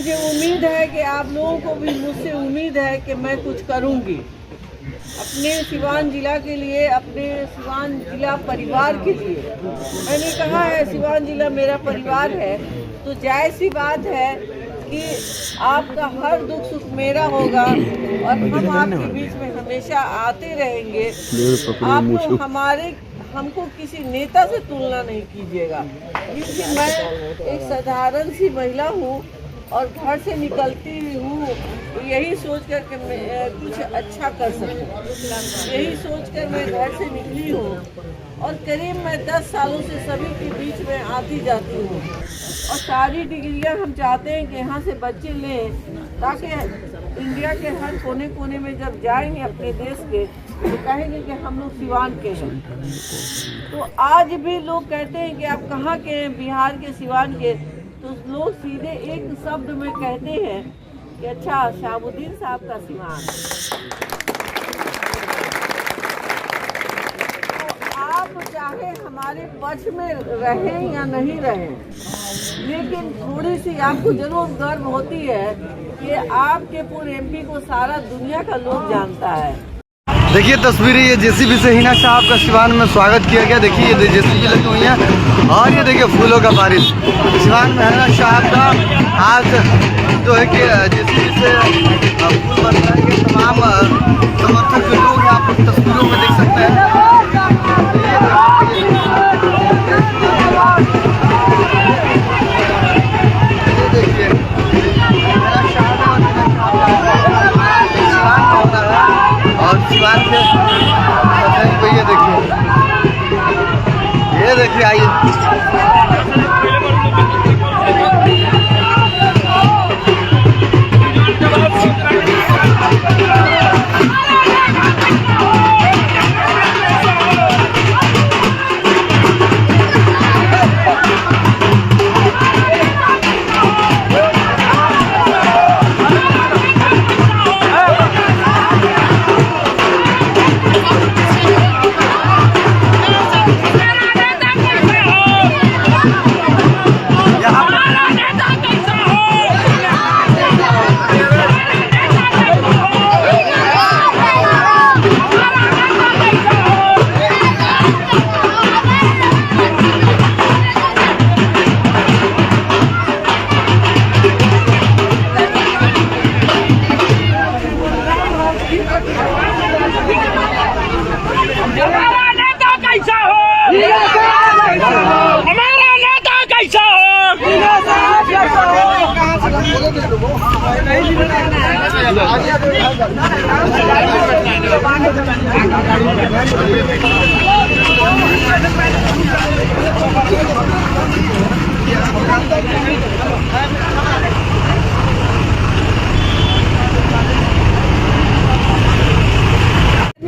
मुझे उम्मीद है कि आप लोगों को भी मुझसे उम्मीद है कि मैं कुछ करूंगी अपने सिवान जिला के लिए, अपने सिवान जिला परिवार के लिए। मैंने कहा है सिवान जिला मेरा परिवार है, तो जायज़ सी बात है कि आपका हर दुख सुख मेरा होगा और हम आपके बीच में हमेशा आते रहेंगे। आप हमको किसी नेता से तुलना नहीं कीजिएगा, क्योंकि मैं एक साधारण सी महिला हूँ और घर से निकलती हूँ यही सोच कर कि मैं कुछ अच्छा कर सकूँ। यही सोच कर मैं घर से निकली हूँ और करीब मैं 10 सालों से सभी के बीच में आती जाती हूँ। और सारी डिग्रियाँ हम चाहते हैं कि यहाँ से बच्चे लें, ताकि इंडिया के हर कोने कोने में जब जाएंगे अपने देश के तो कहेंगे कि हम लोग सिवान के हैं। तो आज भी लोग कहते हैं कि आप कहाँ के हैं, बिहार के, सिवान के, तो लोग सीधे एक शब्द में कहते हैं कि अच्छा शहाबुद्दीन साहब का सिवान। तो आप चाहे हमारे पक्ष में रहें या नहीं रहें, लेकिन थोड़ी सी आपको जरूर गर्व होती है कि आपके पूरे एमपी को सारा दुनिया का लोग जानता है। देखिए तस्वीरें, ये जेसीबी से हिना साहब का सिवान में स्वागत किया गया। देखिए ये जेसीबी लगी हुई है और ये देखिए फूलों का बारिश। सिवान में हिना साहब का आज जो है कि जेसीबी से फूल बरसाएंगे। तमाम समर्थक जो लोग हैं आप लोग तस्वीरों में देख सकते हैं। ये देखिए आइए।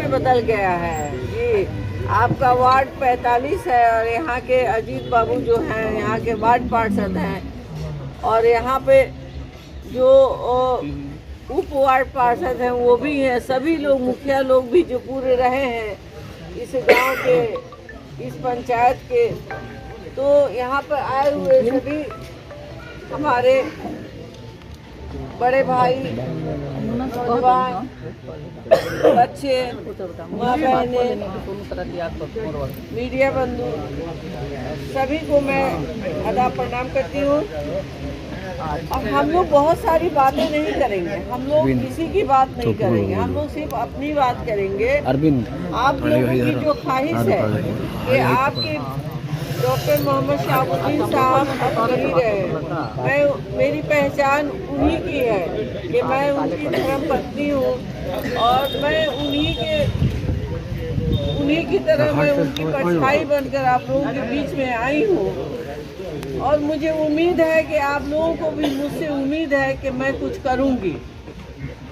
बदल गया है जी। आपका वार्ड 45 है और यहाँ के अजीत बाबू जो हैं यहाँ के वार्ड पार्षद हैं, और यहाँ पे जो उप वार्ड पार्षद हैं वो भी हैं। सभी लोग, मुखिया लोग भी जो पूरे रहे हैं इस गांव के, इस पंचायत के, तो यहाँ पर आए हुए सभी हमारे बड़े भाई, नौजवान, बच्चे, माँ बहनें, मीडिया बंधु, सभी को मैं आदाब प्रणाम करती हूँ। अब हम लोग बहुत सारी बातें नहीं करेंगे, हम लोग किसी की बात नहीं करेंगे, हम लोग सिर्फ अपनी बात करेंगे। आप लोगों की जो ख्वाहिश है कि आपके डॉक्टर मोहम्मद शहाबुद्दीन साहब अब नहीं रहे, मेरी पहचान उन्हीं की है कि मैं उनकी धर्म पत्नी हूँ और मैं उन्हीं की तरह मैं उनकी परछाई बनकर आप लोगों के बीच में आई हूँ। और मुझे उम्मीद है कि आप लोगों को भी मुझसे उम्मीद है कि मैं कुछ करूँगी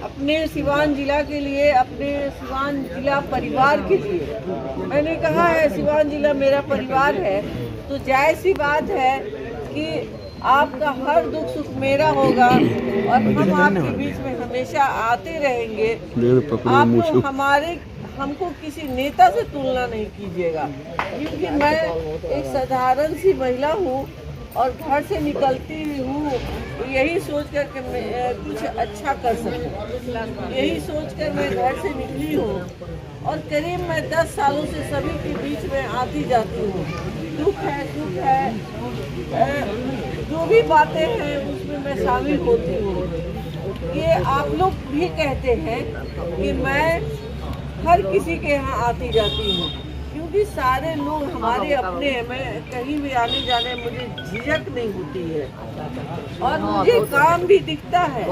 अपने सिवान जिला के लिए, अपने सिवान जिला परिवार के लिए। मैंने कहा है सिवान जिला मेरा परिवार है, तो जायज़ सी बात है कि आपका हर दुख सुख मेरा होगा और हम आपके बीच में हमेशा आते रहेंगे। आप हमको किसी नेता से तुलना नहीं कीजिएगा, क्योंकि मैं एक साधारण सी महिला हूँ और घर से निकलती हूँ तो यही सोच कर कि मैं कुछ अच्छा कर सकूँ, यही सोच कर मैं घर से निकली हूँ। और करीब मैं 10 सालों से सभी के बीच में आती जाती हूँ। दुख है, सुख है, जो भी बातें हैं उसमें मैं शामिल होती हूँ। ये आप लोग भी कहते हैं कि मैं हर किसी के यहाँ आती जाती हूँ, क्योंकि सारे लोग हमारे अपने हैं। मैं कहीं भी आने जाने मुझे झिझक नहीं होती है और मुझे काम भी दिखता है।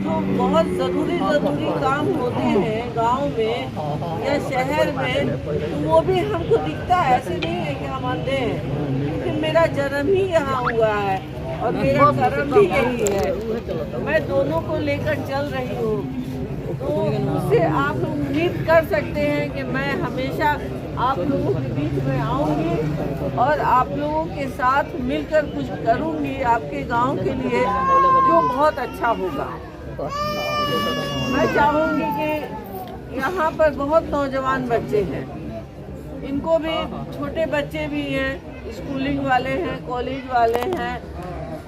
जो बहुत ज़रूरी काम होते हैं गांव में या शहर में, तो वो भी हमको दिखता है। ऐसे नहीं है कि हम अंधे हैं, क्योंकि मेरा जन्म ही यहाँ हुआ है और मेरा कर्म भी यही है। मैं दोनों को लेकर चल रही हूँ, तो उससे आप लोग उम्मीद कर सकते हैं कि मैं हमेशा आप लोगों के बीच में आऊँगी और आप लोगों के साथ मिलकर कुछ करूँगी आपके गांव के लिए, जो बहुत अच्छा होगा। मैं चाहूँगी कि यहाँ पर बहुत नौजवान बच्चे हैं, इनको भी, छोटे बच्चे भी हैं, स्कूलिंग वाले हैं, कॉलेज वाले हैं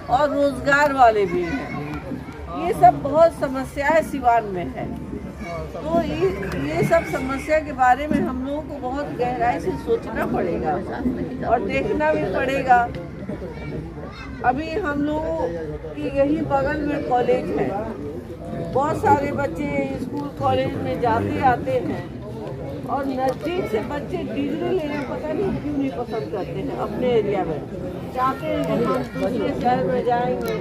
और रोजगार वाले भी हैं। ये सब बहुत समस्याएं सिवान में है, तो ये सब समस्या के बारे में हम लोगों को बहुत गहराई से सोचना पड़ेगा और देखना भी पड़ेगा। अभी हम लोगों की यही बगल में कॉलेज है, बहुत सारे बच्चे स्कूल कॉलेज में जाते आते हैं और नज़दीक से बच्चे डिग्री लेना पता नहीं क्यों नहीं पसंद करते हैं। अपने एरिया में चाहते हैं कि हम दूसरे शहर में जाएंगे,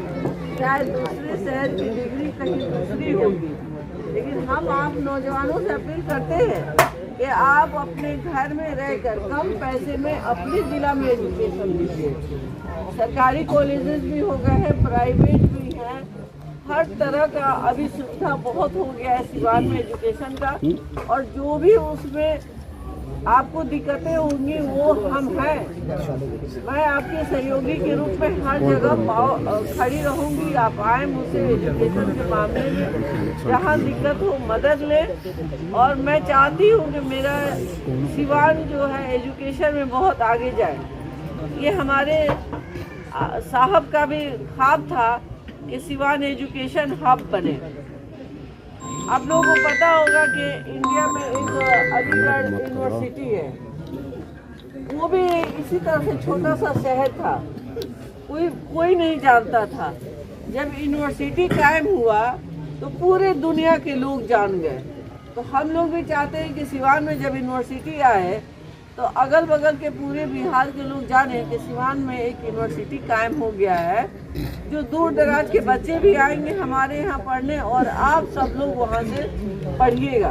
शायद दूसरे शहर की डिग्री कहीं दूसरी होगी, लेकिन हम आप नौजवानों से अपील करते हैं कि आप अपने घर में रहकर कम पैसे में अपने ज़िला में एजुकेशन लीजिए। सरकारी कॉलेजेस भी हो गए हैं, प्राइवेट भी हैं, हर तरह का अभी सुविधा बहुत हो गया है सिवान में एजुकेशन का। और जो भी उसमें आपको दिक्कतें होंगी वो हम हैं। मैं आपके सहयोगी के रूप में हर जगह खड़ी रहूंगी। आप आए मुझसे एजुकेशन के मामले में जहाँ दिक्कत हो मदद लें। और मैं चाहती हूँ कि मेरा सिवान जो है एजुकेशन में बहुत आगे जाए। ये हमारे साहब का भी ख्वाब था कि सिवान एजुकेशन हब बने। आप लोगों को पता होगा कि इंडिया में एक अलीगढ़ यूनिवर्सिटी है, वो भी इसी तरह से छोटा सा शहर था, कोई नहीं जानता था। जब यूनिवर्सिटी कायम हुआ तो पूरे दुनिया के लोग जान गए। तो हम लोग भी चाहते हैं कि सिवान में जब यूनिवर्सिटी आए तो अगल बगल के पूरे बिहार के लोग जाने कि सिवान में एक यूनिवर्सिटी कायम हो गया है, जो दूर दराज के बच्चे भी आएंगे हमारे यहाँ पढ़ने और आप सब लोग वहाँ से पढ़िएगा।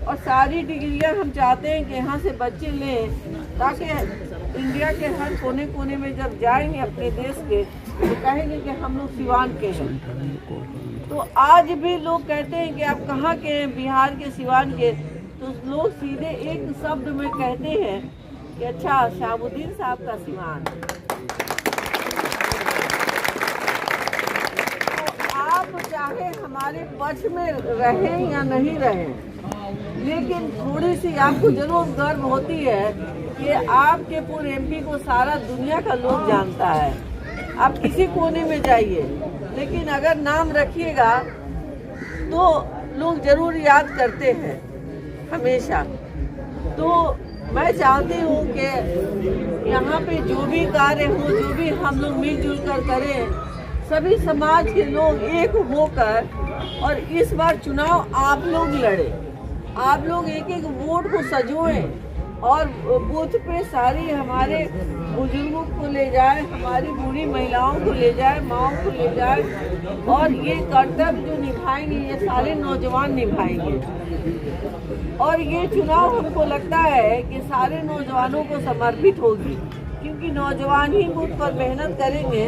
और सारी डिग्रियाँ हम चाहते हैं कि यहाँ से बच्चे लें, ताकि इंडिया के हर कोने कोने में जब जाएंगे अपने देश के तो कहेंगे कि हम लोग सिवान के हैं। तो आज भी लोग कहते हैं कि आप कहाँ के हैं, बिहार के, सिवान के, तो लोग सीधे एक शब्द में कहते हैं कि अच्छा शहाबुद्दीन साहब का सिवान। तो आप चाहे हमारे पक्ष में रहें या नहीं रहें, लेकिन थोड़ी सी आपको जरूर गर्व होती है कि आपके पूरे एमपी को सारा दुनिया का लोग जानता है। आप किसी कोने में जाइए, लेकिन अगर नाम रखिएगा तो लोग जरूर याद करते हैं हमेशा। तो मैं चाहती हूँ कि यहाँ पे जो भी कार्य हो, जो भी हम लोग मिलजुल कर करें, सभी समाज के लोग एक होकर, और इस बार चुनाव आप लोग लड़े, आप लोग एक एक वोट को सजोएं और बूथ पे सारी हमारे बुजुर्गों को ले जाए, हमारी बूढ़ी महिलाओं को ले जाए, माओं को ले जाए, और ये कर्तव्य जो निभाएंगे ये सारे नौजवान निभाएंगे। और ये चुनाव हमको लगता है कि सारे नौजवानों को समर्पित होगी, क्योंकि नौजवान ही बूथ पर मेहनत करेंगे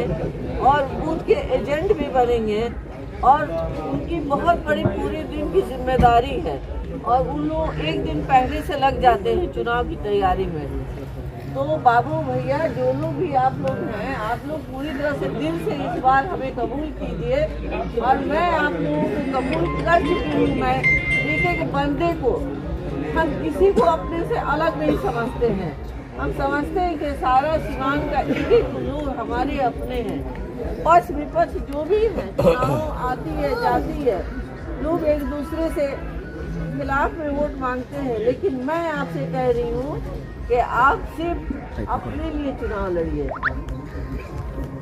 और बूथ के एजेंट भी बनेंगे, और उनकी बहुत बड़ी पूरे दिन की जिम्मेदारी है, और उन लोग एक दिन पहले से लग जाते हैं चुनाव की तैयारी में। तो बाबू भैया, जो लोग भी आप लोग हैं, आप लोग पूरी तरह से दिल से इस बार हमें कबूल कीजिए, और मैं आप लोगों को कबूल कर चुकी हूँ। मैं एक एक बंदे को, हम किसी को अपने से अलग नहीं समझते हैं। हम समझते हैं कि सारा सिवान का एक एक लोग हमारे अपने हैं। पक्ष विपक्ष जो भी है, चुनाव आती है जाती है, लोग एक दूसरे से खिलाफ में वोट मांगते हैं, लेकिन मैं आपसे कह रही हूँ कि आप सिर्फ अपने लिए चुनाव लड़िए।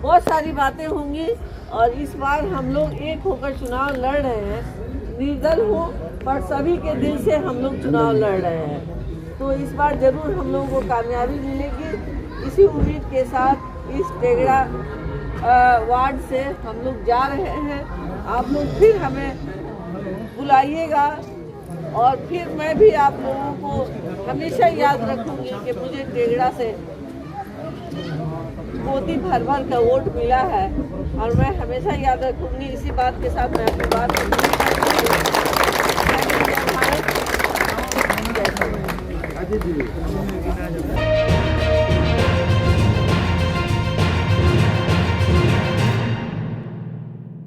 बहुत सारी बातें होंगी और इस बार हम लोग एक होकर चुनाव लड़ रहे हैं, निर्दल हो पर सभी के दिल से हम लोग चुनाव लड़ रहे हैं। तो इस बार जरूर हम लोगों को कामयाबी मिलेगी। इसी उम्मीद के साथ इस टेगड़ा वार्ड से हम लोग जा रहे हैं। आप लोग फिर हमें बुलाइएगा और फिर मैं भी आप लोगों को हमेशा याद रखूंगी कि मुझे टेगड़ा से पोती भर भर का वोट मिला है और मैं हमेशा याद रखूंगी। इसी बात के साथ मैं अपनी बात जय हिंद।